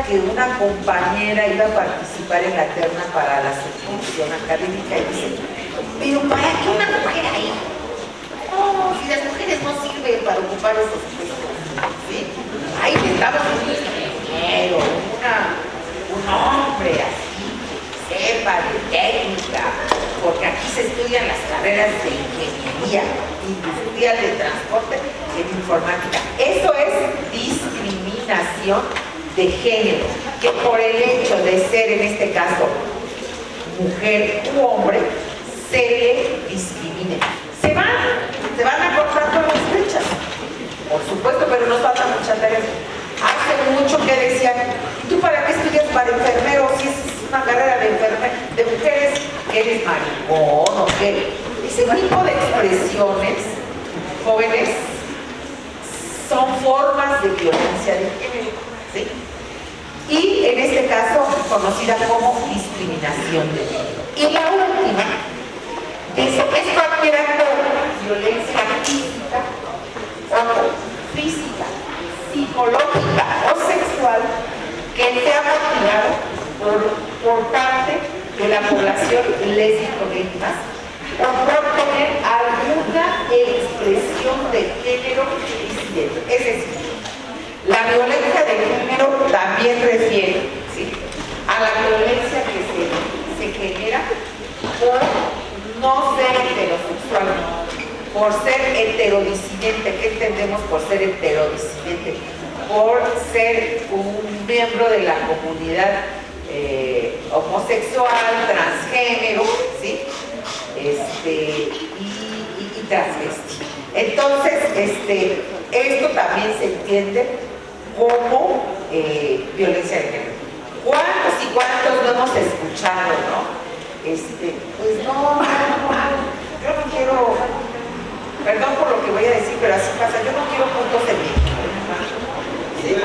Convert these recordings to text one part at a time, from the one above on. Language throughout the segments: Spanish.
que una compañera iba a participar en la terna para la subvención académica y dice, pero ¿para qué una mujer ahí? No, si las mujeres no sirven para ocupar esos puestos, ¿sí? Ahí necesitamos un ingeniero, un hombre así, que sepa de técnica, porque aquí se estudian las carreras de ingeniería industrial, de transporte, de informática. Eso es discriminación de género, que por el hecho de ser, en este caso, mujer u hombre, se le discrimine. Se van a cortar todas las flechas, por supuesto, pero nos falta mucha tarea. Hace mucho que decían, ¿tú para qué estudias para enfermero si es una carrera de mujeres? ¿Que eres maricón o qué? Ese tipo de expresiones, jóvenes, son formas de violencia de género, ¿sí? Y en este caso, conocida como discriminación de género. Y la última, dice que es cualquier acto de violencia física, psicológica o sexual que sea motivado por parte de la población lésbico-gay o por tener alguna expresión de género disidente. Es decir, la violencia de género también refiere, ¿sí?, a la violencia que se genera por no ser heterosexual, por ser heterodisidente. ¿Qué entendemos por ser heterodisidente? Por ser un miembro de la comunidad homosexual, transgénero, ¿sí?, y transvesti. Entonces, esto también se entiende como violencia de género. ¿Cuántos y cuántos no hemos escuchado, no? Pues no, yo no quiero, perdón por lo que voy a decir, pero así pasa, yo no quiero puntos de mí. ¿Sí?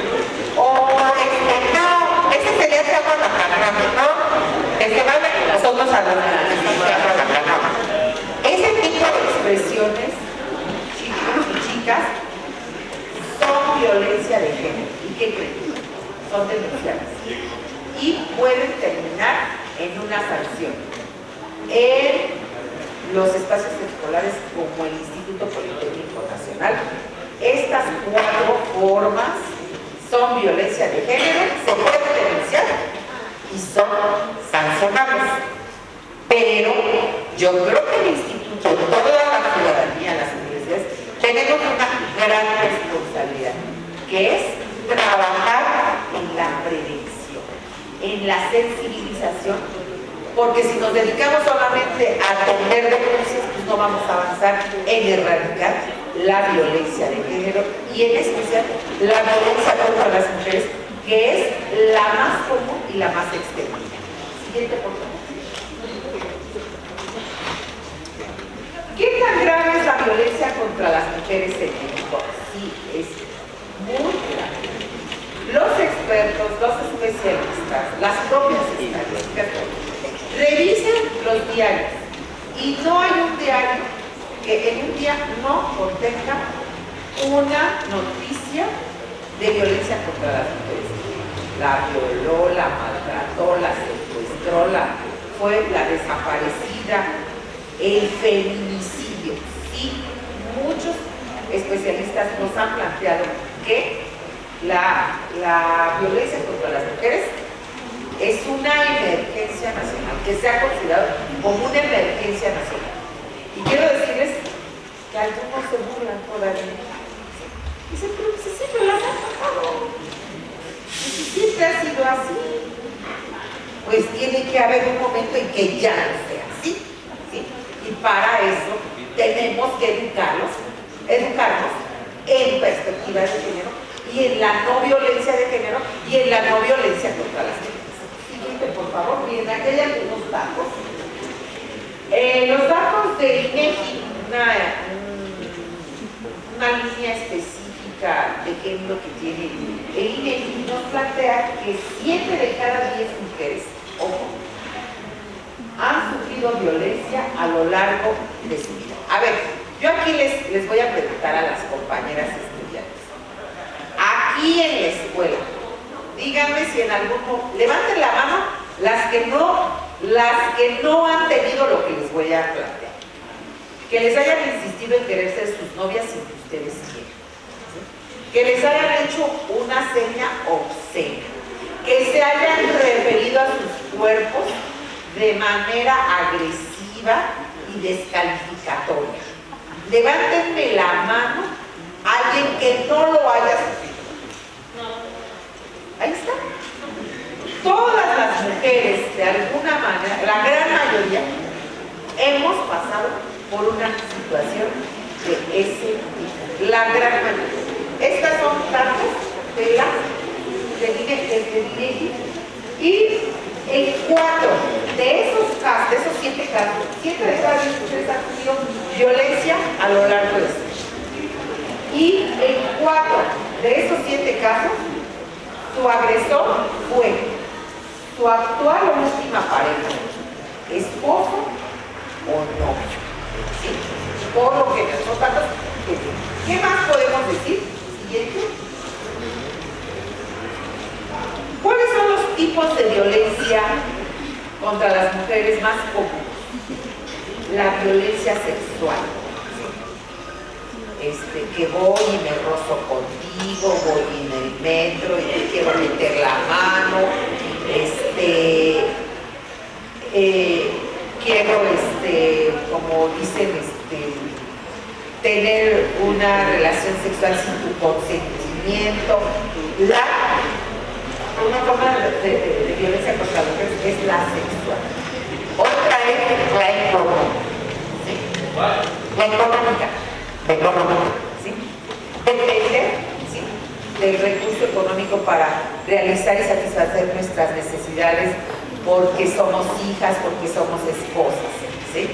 O no, ese sería que hago la carrera, ¿no? Nosotros a los ese tipo de expresiones, chicos y chicas, son violencia de género. ¿Y qué creen? Son denunciadas. Y pueden terminar en una sanción. En los espacios escolares como el Instituto Politécnico Nacional, estas 4 formas son violencia de género, se pueden denunciar y son sancionables. Pero yo creo que el instituto, toda la ciudadanía, las universidades, tenemos una gran responsabilidad, que es trabajar en la prevención, en la sensibilización, porque si nos dedicamos solamente a atender denuncias, pues no vamos a avanzar en erradicar la violencia de género y en especial la violencia contra las mujeres, que es la más común y la más extendida. Siguiente, por favor. ¿Qué tan grave es la violencia contra las mujeres en México? Sí, es muy grave. Los expertos, los especialistas, las propias estadísticas, revisan los diarios y no hay un diario que en un día no contenga una noticia de violencia contra las mujeres. La violó, la maltrató, la secuestró, fue la desaparecida, el feminicidio. Sí, muchos especialistas nos han planteado que la violencia contra las mujeres es una emergencia nacional, que se ha considerado como una emergencia nacional. Y quiero decirles que algunos se burlan todavía. Dicen, pero si siempre las han pasado, y si siempre ha sido así, pues tiene que haber un momento en que ya no sea así, ¿sí? Y para eso tenemos que educarnos en perspectiva de género y en la no violencia de género y en la no violencia contra las mujeres. Siguiente, por favor. Miren, aquí hay algunos datos. Los datos de INEGI, una línea específica de género que tiene el INEGI, nos plantea que 7 de cada 10 mujeres, ojo, han sufrido violencia a lo largo de su vida. A ver, yo aquí les voy a preguntar a las compañeras estudiantes. Aquí en la escuela, díganme si en algún momento, levanten la mano las que no han tenido lo que les voy a plantear. Que les hayan insistido en querer ser sus novias sin que ustedes quieran. ¿Sí? Que les hayan hecho una seña obscena. Que se hayan referido a sus cuerpos de manera agresiva y descalificatoria. Levántenme la mano alguien que no lo haya sufrido. Ahí está. Todas las mujeres, de alguna manera, la gran mayoría, hemos pasado por una situación de ese tipo. La gran mayoría. Estas son datos de las del INEGI, y en 4 de esos casos, de esos 7 casos, 7 de cada 10 mujeres han sufrido violencia a lo largo de este año. Y en 4 de esos 7 casos, su agresor fue su actual o última pareja, esposo o novio. ¿Sí? Por lo que son datos. ¿Qué más podemos decir? Siguiente. ¿Cuáles son los tipos de violencia contra las mujeres más comunes? La violencia sexual. Que voy y me rozo contigo, voy en el metro y te quiero meter la mano, quiero, como dicen, tener una relación sexual sin tu consentimiento. Una forma de violencia contra las mujeres es la sexual. Otra es la económica. ¿Sí? La económica. ¿Sí? Depende, ¿sí?, del recurso económico para realizar y satisfacer nuestras necesidades, porque somos hijas, porque somos esposas. ¿Sí?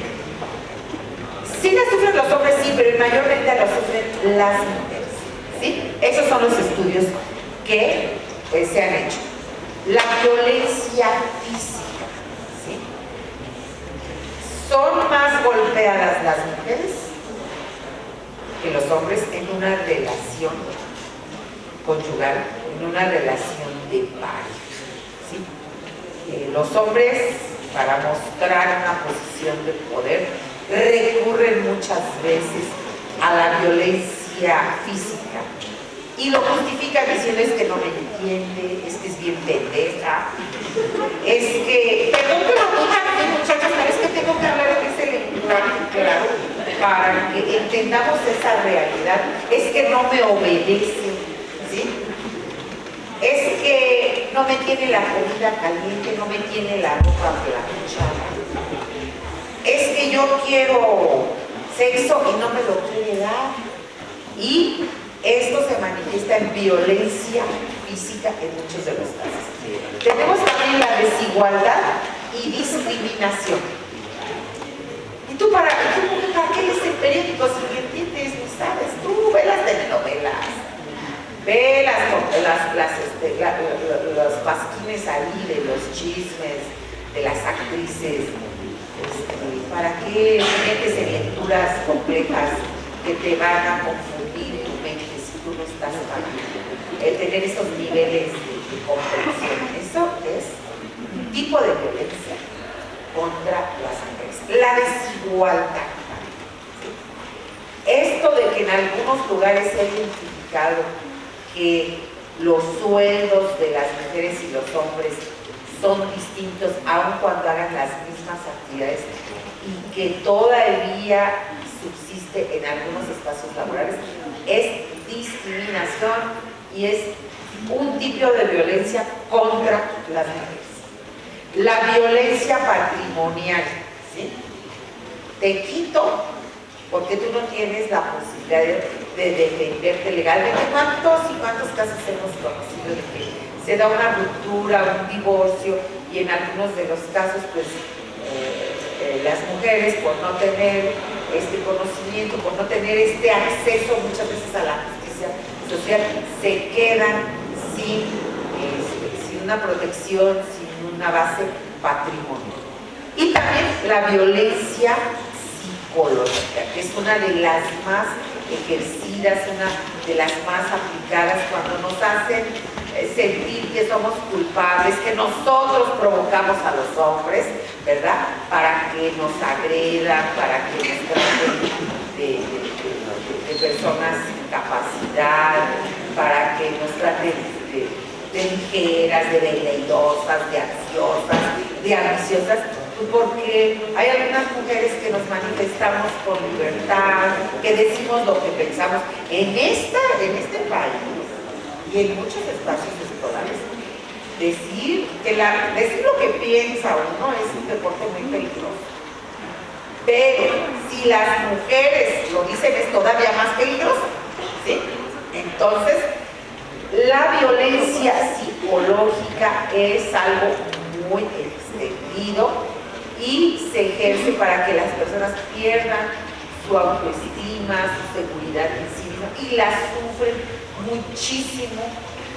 Sí las sufren los hombres, sí, pero mayormente las sufren las mujeres. ¿Sí? Esos son los estudios que se han hecho. La violencia física, ¿sí? Son más golpeadas las mujeres que los hombres en una relación conyugal, en una relación de pareja. ¿Sí? Los hombres, para mostrar una posición de poder, recurren muchas veces a la violencia física. Y lo justifica diciendo: es que no me entiende, es que es bien pendeja, es que, perdón que lo digan, muchachos, pero es que tengo que hablar de ese lenguaje, claro, para que entendamos esa realidad. Es que no me obedece, ¿sí? Es que no me tiene la comida caliente, no me tiene la ropa planchada. Es que yo quiero sexo y no me lo quiere dar. Y esto se manifiesta en violencia física en muchos de los casos. Tenemos también la desigualdad y discriminación. ¿Y tú para qué lees el periódico si me entiendes? No sabes, tú ve las telenovelas, ve los pasquines ahí de los chismes, de las actrices. ¿Para qué metes en lecturas complejas que te van a confundir tu mente si tú no estás para tener esos niveles de comprensión? Eso es un tipo de violencia contra las mujeres. La desigualdad. Esto de que en algunos lugares se ha identificado que los sueldos de las mujeres y los hombres son distintos aun cuando hagan las mismas actividades, y que todavía subsiste en algunos espacios laborales, es discriminación y es un tipo de violencia contra las mujeres. La violencia patrimonial, ¿sí? Te quito porque tú no tienes la posibilidad de defenderte legalmente. ¿Cuántos y cuántos casos hemos conocido de que se da una ruptura, un divorcio, y en algunos de los casos, pues, las mujeres, por no tener este conocimiento, por no tener este acceso muchas veces a la justicia social, se quedan sin una protección, sin una base patrimonial? Y también la violencia psicológica, que es una de las más ejercidas, una de las más aplicadas, cuando nos hacen sentir que somos culpables, que nosotros provocamos a los hombres, ¿verdad? Para que nos agredan, para que nos traten de personas sin capacidad, para que nos traten de ligeras, de veleidosas, de ansiosas, de ambiciosas, porque hay algunas mujeres que nos manifestamos con libertad, que decimos lo que pensamos. En este país y en muchos espacios escolares, decir lo que piensa uno es un deporte muy peligroso. Pero si las mujeres lo dicen es todavía más peligroso, ¿sí? Entonces, la violencia psicológica es algo muy extendido y se ejerce para que las personas pierdan su autoestima, su seguridad en sí mismas, y la sufren muchísimo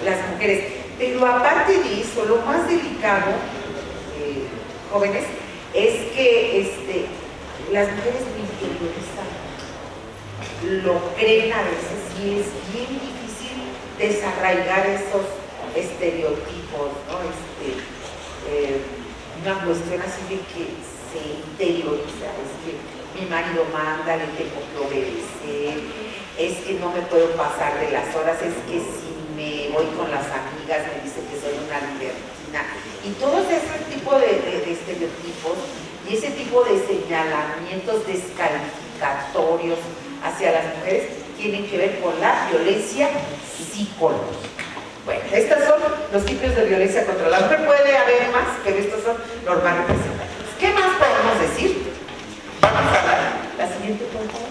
las mujeres. Pero aparte de eso, lo más delicado, jóvenes, es que las mujeres lo interiorizan, lo creen a veces, y es bien difícil desarraigar esos estereotipos, ¿no? Una cuestión así de que se interioriza, es que mi marido manda, le tengo que obedecer, es que no me puedo pasar de las horas, es que si me voy con las amigas me dice que soy una libertina, y todos ese tipo de estereotipos y ese tipo de señalamientos descalificatorios hacia las mujeres tienen que ver con la violencia psicológica. Bueno, estos son los tipos de violencia contra la mujer. Puede haber más, pero estos son los más representativos. ¿Qué más podemos decir? Vamos a hablar, la siguiente, por favor,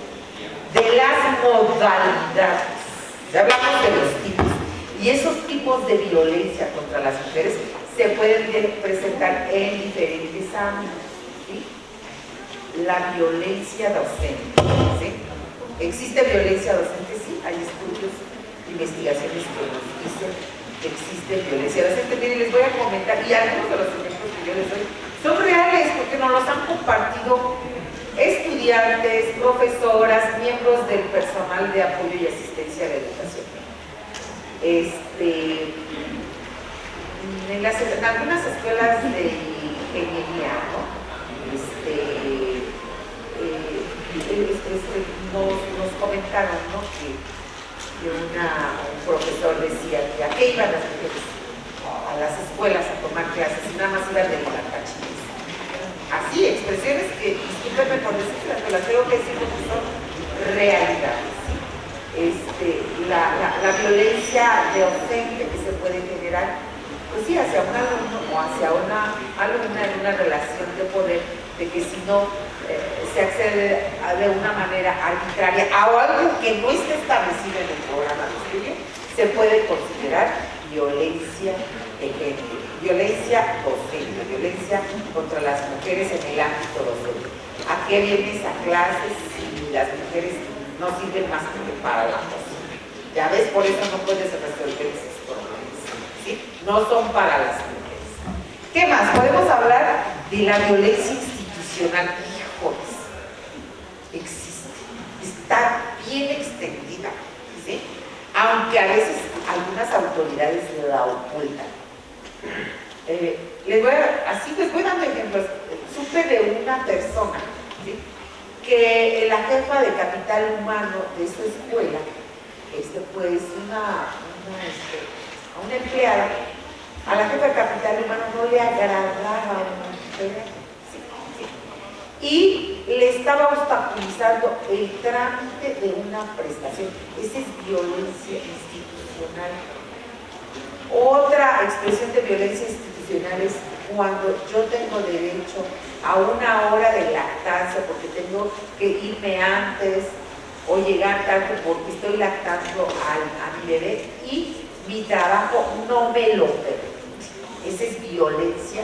de las modalidades. Ya hablamos de los tipos. Y esos tipos de violencia contra las mujeres se pueden presentar en diferentes ámbitos, ¿sí? La violencia docente, ¿sí? ¿Existe violencia docente? Sí, hay estudios, investigaciones que nos dicen que existe violencia docente. Miren, les voy a comentar, y algunos de los ejemplos que yo les doy son reales porque nos los han compartido estudiantes, profesoras, miembros del personal de apoyo y asistencia a la educación. En algunas escuelas de ingeniería, ¿no? Nos comentaron, ¿no? que un profesor decía que a qué iban las mujeres a las escuelas a tomar clases y nada más iban de cachines. Así, expresiones que, discúlpenme por decirlas, pero las tengo que decir porque son realidades. La violencia docente que se puede generar, pues sí, hacia un alumno o hacia una alumna en una relación de poder, de que si no se accede de una manera arbitraria a algo que no está establecido en el programa de estudio, se puede considerar violencia de género, violencia docente, violencia contra las mujeres en el ámbito docente. ¿A qué vienes a clases si las mujeres no sirven más que para la cocina? Ya ves, por eso no puedes resolver esos problemas, ¿sí? No son para las mujeres. ¿Qué más? Podemos hablar de la violencia institucional. Híjoles, existe, está bien extendida, ¿sí? Aunque a veces algunas autoridades la ocultan. Les voy dando ejemplos. Supe de una persona, ¿sí? Que la jefa de capital humano de su escuela, pues una empleada, a la jefa de capital humano no le agradaba una mujer, ¿sí? Y le estaba obstaculizando el trámite de una prestación. Esa es violencia institucional. Otra expresión de violencia institucional es cuando yo tengo derecho a una hora de lactancia porque tengo que irme antes o llegar tarde porque estoy lactando a mi bebé y mi trabajo no me lo permite. Esa es violencia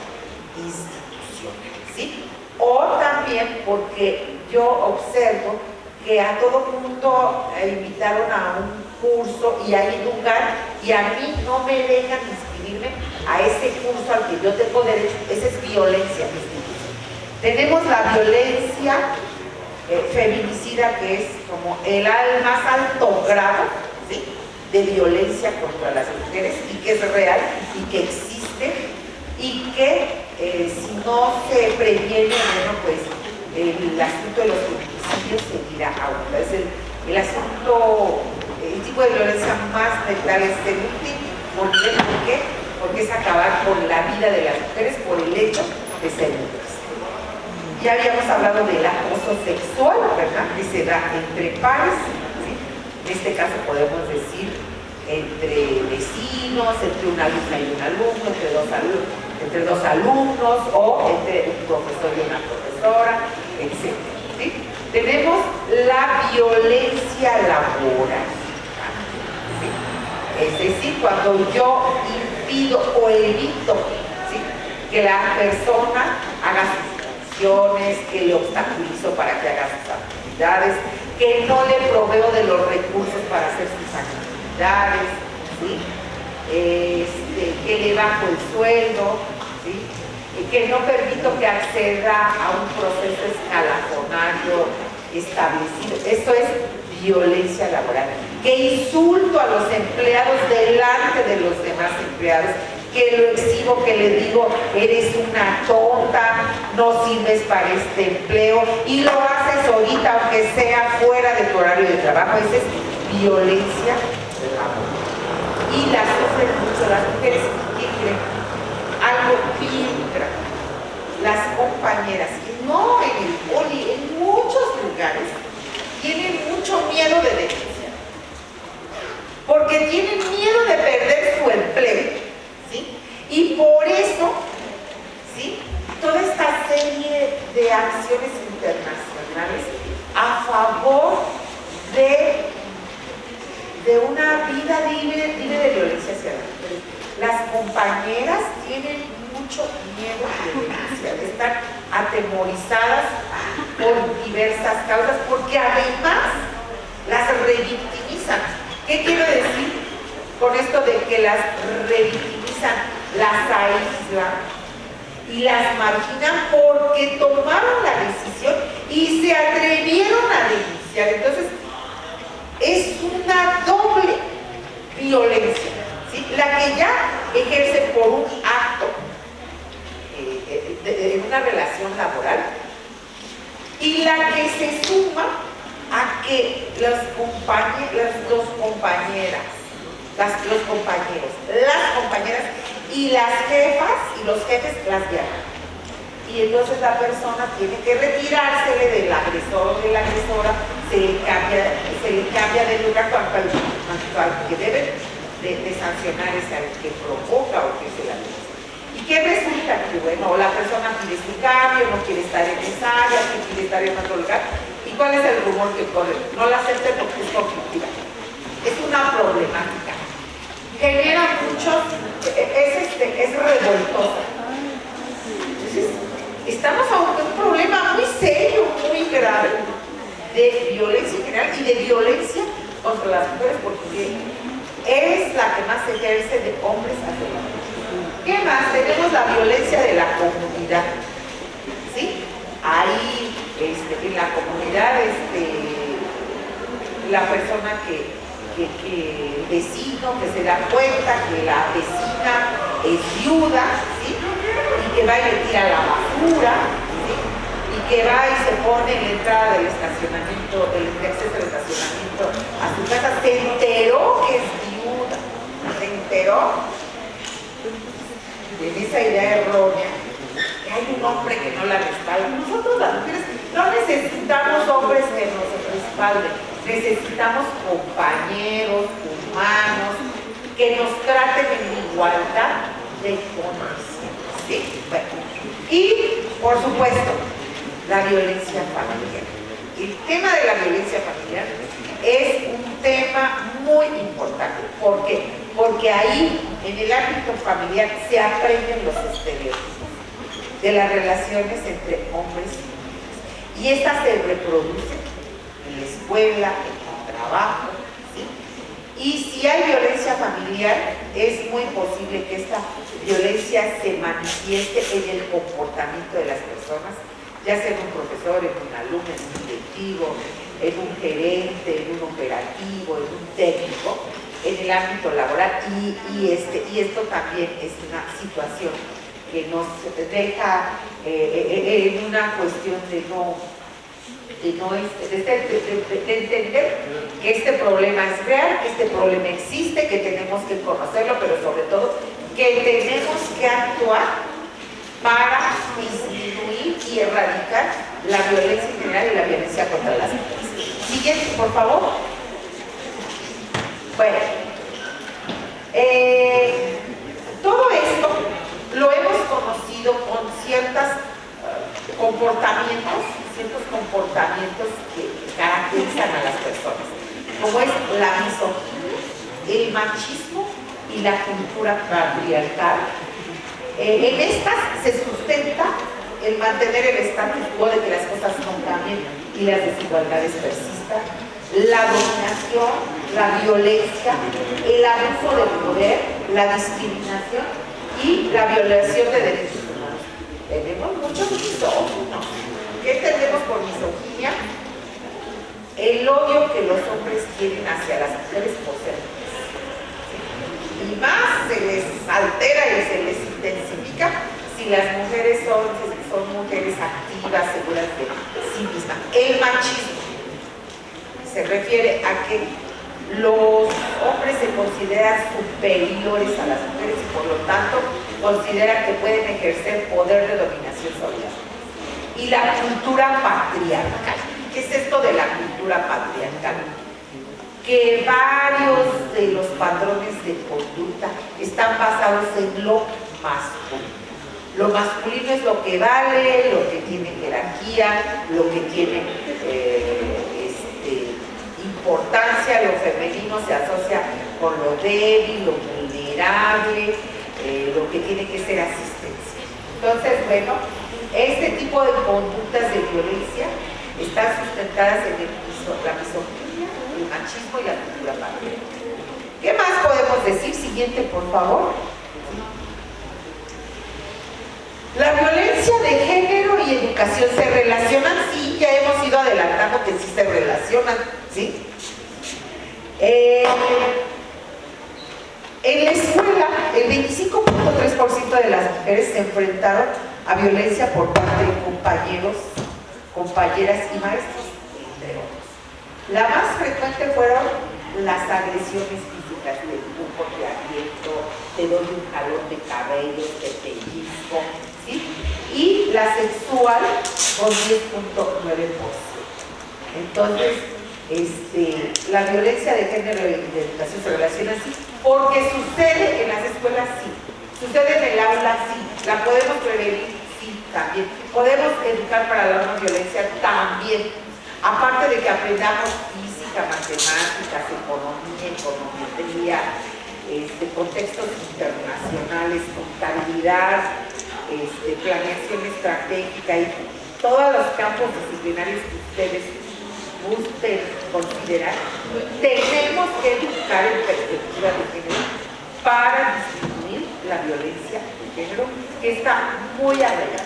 institucional, ¿sí? O también porque yo observo que a todo mundo invitaron a un curso y hay lugar y a mí no me dejan inscribirme a ese curso al que yo tengo derecho. Esa es violencia institucional. Tenemos la violencia feminicida, que es como el más alto grado, ¿sí? de violencia contra las mujeres y que es real y que existe y que si no se previene, bueno, pues el asunto de los feminicidios seguirá aún. Es el asunto, el tipo de violencia más letal es el último. ¿Por qué? Porque es acabar con la vida de las mujeres por el hecho de ser mujeres. Ya habíamos hablado del acoso sexual, ¿verdad? Que se da entre pares, ¿sí? En este caso podemos decir entre vecinos, entre una alumna y un alumno, entre dos alumnos o entre un profesor y una profesora, etc. ¿Sí? Tenemos la violencia laboral. ¿Sí? Es decir, cuando yo impido o evito, ¿sí?, que la persona haga sus funciones, que le obstaculizo para que haga sus actividades, que no le proveo de los recursos para hacer sus actividades, ¿sí?, que le bajo el sueldo, ¿sí?, y que no permito que acceda a un proceso escalafonario establecido. Esto es violencia laboral. Que insulto a los empleados delante de los demás empleados, que lo exhibo, que le digo, eres una tonta, no sirves para este empleo, y lo haces ahorita aunque sea fuera de tu horario de trabajo. Esa es violencia laboral. Y la sufren mucho las mujeres. ¿Qué creen? Algo bien grave. Las compañeras, que no en el poli, en muchos lugares, tienen mucho miedo de denunciar. Porque tienen miedo de perder su empleo, ¿sí? Y por eso, ¿sí?, toda esta serie de acciones internacionales a favor de una vida libre de violencia hacia las mujeres. Las compañeras tienen mucho miedo de denunciar, están atemorizadas por diversas causas, porque además las revictimizan. ¿Qué quiero decir con esto de que las revictimizan? Las aíslan y las marginan porque tomaron la decisión y se atrevieron a denunciar. Entonces, es una doble violencia, ¿sí?, la que ya ejerce por un acto en una relación laboral, y la que se suma a que los compañeros, las compañeras y las jefas y los jefes las llaman. Y entonces la persona tiene que retirársele del agresor o de la agresora, se le cambia de lugar al que deben de sancionar, es al que provoca o que se la dice. ¿Y qué resulta? Que bueno, la persona pide su cambio, no quiere estar en esa área, que quiere estar en otro lugar. ¿Y cuál es el rumor que corre? No la acepten porque es conflictiva. Es una problemática. Genera mucho, es revoltosa. Entonces, estamos ante un problema muy serio, muy grave, de violencia en general y de violencia contra las mujeres, porque es la que más se ejerce de hombres hacia las mujeres. ¿Qué más? Tenemos la violencia de la comunidad, ¿sí? Ahí, en la comunidad, la persona el vecino que se da cuenta que la vecina es viuda, ¿sí?, y que va y le tira la basura, ¿sí?, y que va y se pone en la entrada del estacionamiento, del acceso al estacionamiento a su casa. Se enteró que es viuda, se enteró en esa idea errónea que hay un hombre que no la respalda. Nosotros las mujeres no necesitamos hombres que nos respalden, necesitamos compañeros humanos que nos traten en igualdad de condiciones, ¿sí? Bueno, y por supuesto la violencia familiar. El tema de la violencia familiar es un tema muy importante. ¿Por qué? Porque ahí, en el ámbito familiar, se aprenden los estereotipos de las relaciones entre hombres y mujeres. Y estas se reproducen en la escuela, en el trabajo, ¿sí? Y si hay violencia familiar, es muy posible que esta violencia se manifieste en el comportamiento de las personas, ya sea en un profesor, en un alumno, en un directivo, en un gerente, en un operativo, en un técnico. en el ámbito laboral y esto también es una situación que nos deja en una cuestión de entender que este problema es real, que este problema existe, que tenemos que conocerlo, pero sobre todo que tenemos que actuar para disminuir y erradicar la violencia en general y la violencia contra las mujeres. Siguiente, por favor. Bueno, todo esto lo hemos conocido con ciertos comportamientos que caracterizan a las personas, como es la misoginia, el machismo y la cultura patriarcal. En estas se sustenta el mantener el status quo de que las cosas no cambien y las desigualdades persistan, la dominación, la violencia, el abuso del poder, la discriminación y la violación de derechos humanos. Tenemos mucho misoginia. ¿Qué entendemos por misoginia? El odio que los hombres tienen hacia las mujeres por ser mujeres. Y más se les altera y se les intensifica si las mujeres son mujeres activas, seguras de sí mismas. El machismo se refiere a que los hombres se consideran superiores a las mujeres y por lo tanto consideran que pueden ejercer poder de dominación sobre las mujeres. Y la cultura patriarcal. ¿Qué es esto de la cultura patriarcal? Que varios de los patrones de conducta están basados en lo masculino. Lo masculino es lo que vale, lo que tiene jerarquía, lo que tiene importancia. Lo femenino se asocia con lo débil, lo vulnerable, lo que tiene que ser asistencia. Entonces, bueno, este tipo de conductas de violencia están sustentadas en la misoginia, el machismo y la cultura patriarcal. ¿Qué más podemos decir? Siguiente, por favor. La violencia de género y educación se relacionan, sí, ya hemos ido adelantando que sí se relacionan, ¿sí? En la escuela, el 25.3% de las mujeres se enfrentaron a violencia por parte de compañeros, compañeras y maestros, entre otros. La más frecuente fueron las agresiones físicas, de empujo, de aliento, te doy un jalón de cabello, te pellizco, ¿sí? Y la sexual con 10.9%. Entonces, la violencia de género y de educación se relaciona así, porque sucede en las escuelas, sí. Sucede en el aula, sí. La podemos prevenir, sí, también. Podemos educar para la no violencia, también. Aparte de que aprendamos física, matemáticas, economía, econometría, contextos internacionales, contabilidad, planeación estratégica y todos los campos disciplinarios que ustedes gusten considerar, tenemos que educar en perspectiva de género para disminuir la violencia de género, que está muy arraigada.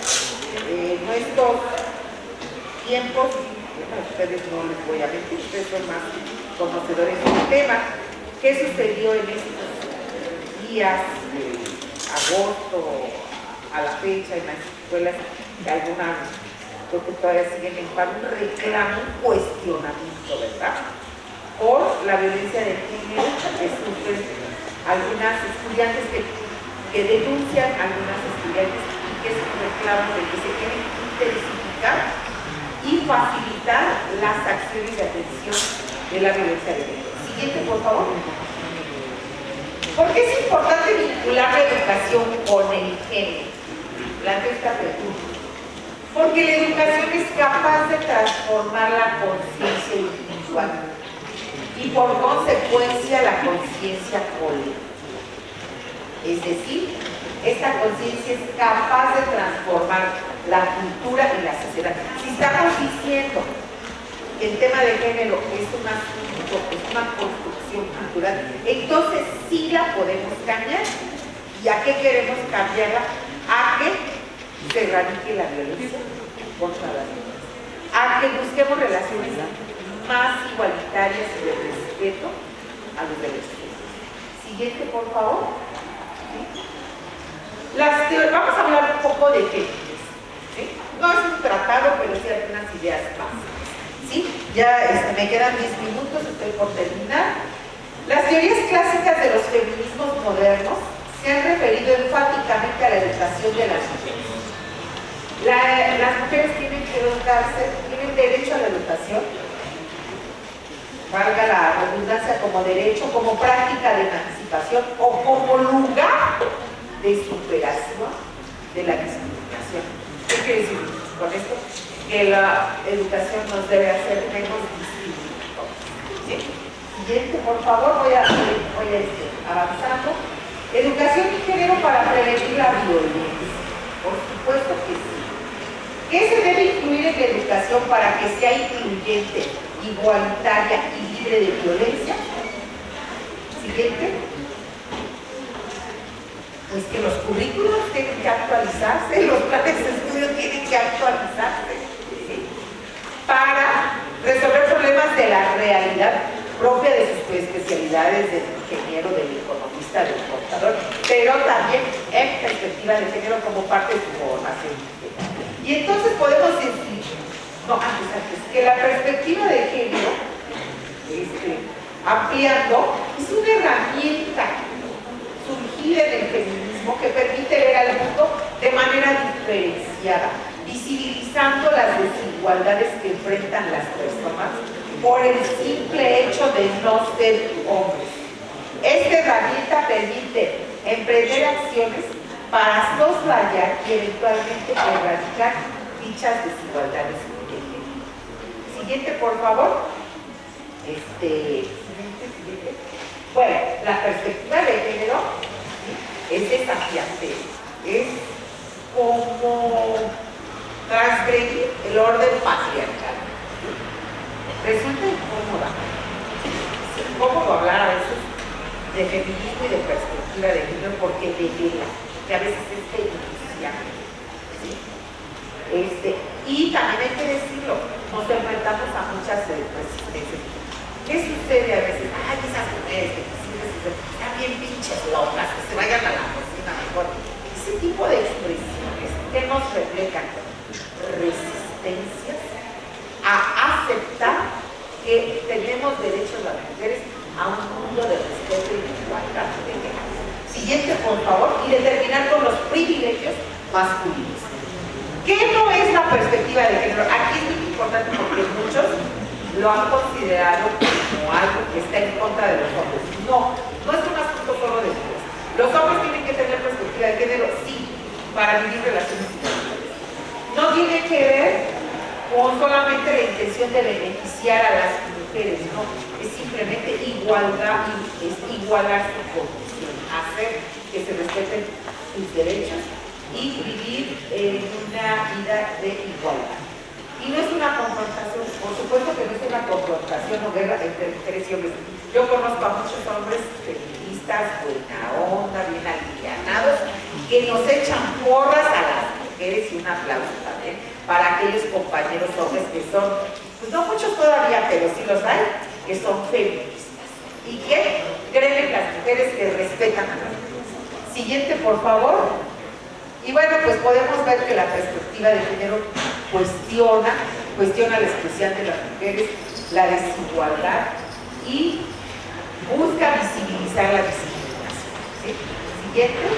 En nuestros tiempos, a ustedes no les voy a mentir, ustedes son más conocedores del tema. ¿Qué sucedió en estos días de agosto a la fecha en las escuelas? Que algunas creo que todavía siguen en paro, un reclamo, un cuestionamiento, ¿verdad? Por la violencia de género que sufren algunas estudiantes que denuncian a algunas estudiantes y que es un reclamo de que se quieren intensificar y facilitar las acciones de atención de la violencia de género. Siguiente, por favor. ¿Por qué es importante vincular la educación con el género? Planteo esta pregunta. Porque la educación es capaz de transformar la conciencia individual y por consecuencia la conciencia colectiva. Es decir, esta conciencia es capaz de transformar la cultura y la sociedad. Si estamos diciendo que el tema de género es un asunto, es una construcción cultural, entonces sí la podemos cambiar. ¿Y a qué queremos cambiarla? A que se erradique la violencia contra las mujeres, a que busquemos relaciones más igualitarias y de respeto a los derechos humanos. Siguiente, por favor. Vamos a hablar un poco de géneros. ¿Sí? No es un tratado, pero sí algunas ideas básicas. ¿Sí? Ya me quedan 10 minutos, estoy por terminar. Las teorías clásicas de los feminismos modernos se han referido enfáticamente a la educación de las mujeres. Las mujeres tienen que educarse, tienen derecho a la educación, valga la redundancia, como derecho, como práctica de emancipación o como lugar de superación de la discriminación. ¿Qué quiere decir con esto? Que la educación nos debe hacer menos discriminatorios. ¿Sí? Siguiente, por favor, voy a avanzando. Educación y género para prevenir la violencia. Por supuesto que sí. ¿Qué se debe incluir en la educación para que sea incluyente, igualitaria y libre de violencia? Siguiente. Pues que los currículos tienen que actualizarse, los planes de estudio tienen que actualizarse, ¿sí? Para resolver problemas de la realidad propia de sus especialidades del ingeniero, del economista, del contador, pero también en perspectiva de género como parte de su formación. Y entonces podemos decir, antes, que la perspectiva de género, ampliando, es una herramienta surgida en el feminismo que permite ver al mundo de manera diferenciada, visibilizando las desigualdades que enfrentan las personas por el simple hecho de no ser hombres. Esta herramienta permite emprender acciones para soslayar y eventualmente erradicar dichas desigualdades de género. Siguiente, por favor. Siguiente. Bueno, la perspectiva de género, ¿sí?, es desafiante, es como transgredir el orden patriarcal. Resulta incómoda. Es incómodo hablar a veces de feminismo y de perspectiva de género porque devela, que a veces es denunciante. ¿Sí? Y también hay que decirlo, nos enfrentamos a muchas resistencias. ¿Qué sucede a veces? Ay, esas mujeres que están bien pinches locas, que se vayan a la cocina mejor. Ese tipo de expresiones que nos reflejan resistencias a aceptar que tenemos derechos las mujeres a un mundo de respeto y de igualdad de género. Siguiente, por favor, y de terminar con los privilegios masculinos. ¿Qué no es la perspectiva de género? Aquí es muy importante porque muchos lo han considerado como algo que está en contra de los hombres. No, no es un asunto solo de mujeres. Los hombres tienen que tener perspectiva de género, sí, para vivir relaciones igualitarias. No tiene que ver con solamente la intención de beneficiar a las mujeres, no, es simplemente igualdad, es igualar su condición, hacer que se respeten sus derechos y vivir en una vida de igualdad. Y no es una confrontación, por supuesto que no es una confrontación o guerra entre mujeres y hombres. Yo conozco a muchos hombres feministas, buena onda, bien alivianados, que nos echan porras a las mujeres y un aplauso también para aquellos compañeros hombres que son, pues no muchos todavía, pero sí los hay, que son feministas y que creen en las mujeres que respetan a las mujeres. Siguiente, por favor. Y bueno, pues podemos ver que la perspectiva de género cuestiona la exclusión de las mujeres, la desigualdad y busca visibilizar la discriminación. ¿Sí? Siguiente.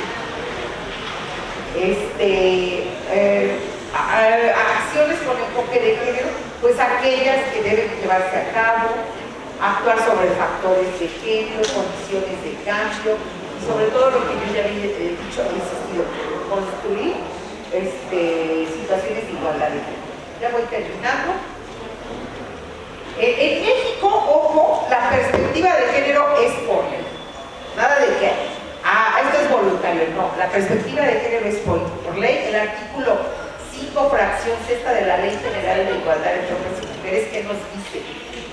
Acciones con enfoque de género, pues aquellas que deben llevarse a cabo, actuar sobre factores de género, condiciones de cambio y sobre todo lo que yo ya había dicho, insistido, construir situaciones de igualdad de género. Ya voy terminando. En México, ojo, la perspectiva de género es por ley. Nada de que, esto es voluntario, no. La perspectiva de género es por ley. El artículo 5, fracción sexta de la Ley General de Igualdad entre Hombres y Mujeres, que nos dice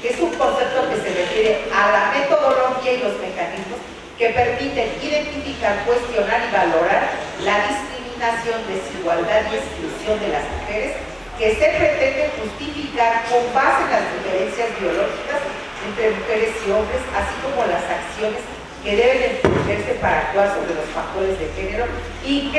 que es un concepto que se refiere a la metodología y los mecanismos que permiten identificar, cuestionar y valorar la discriminación, desigualdad y exclusión de las mujeres que se pretende justificar con base en las diferencias biológicas entre mujeres y hombres, así como las acciones que deben entenderse para actuar sobre los factores de género y que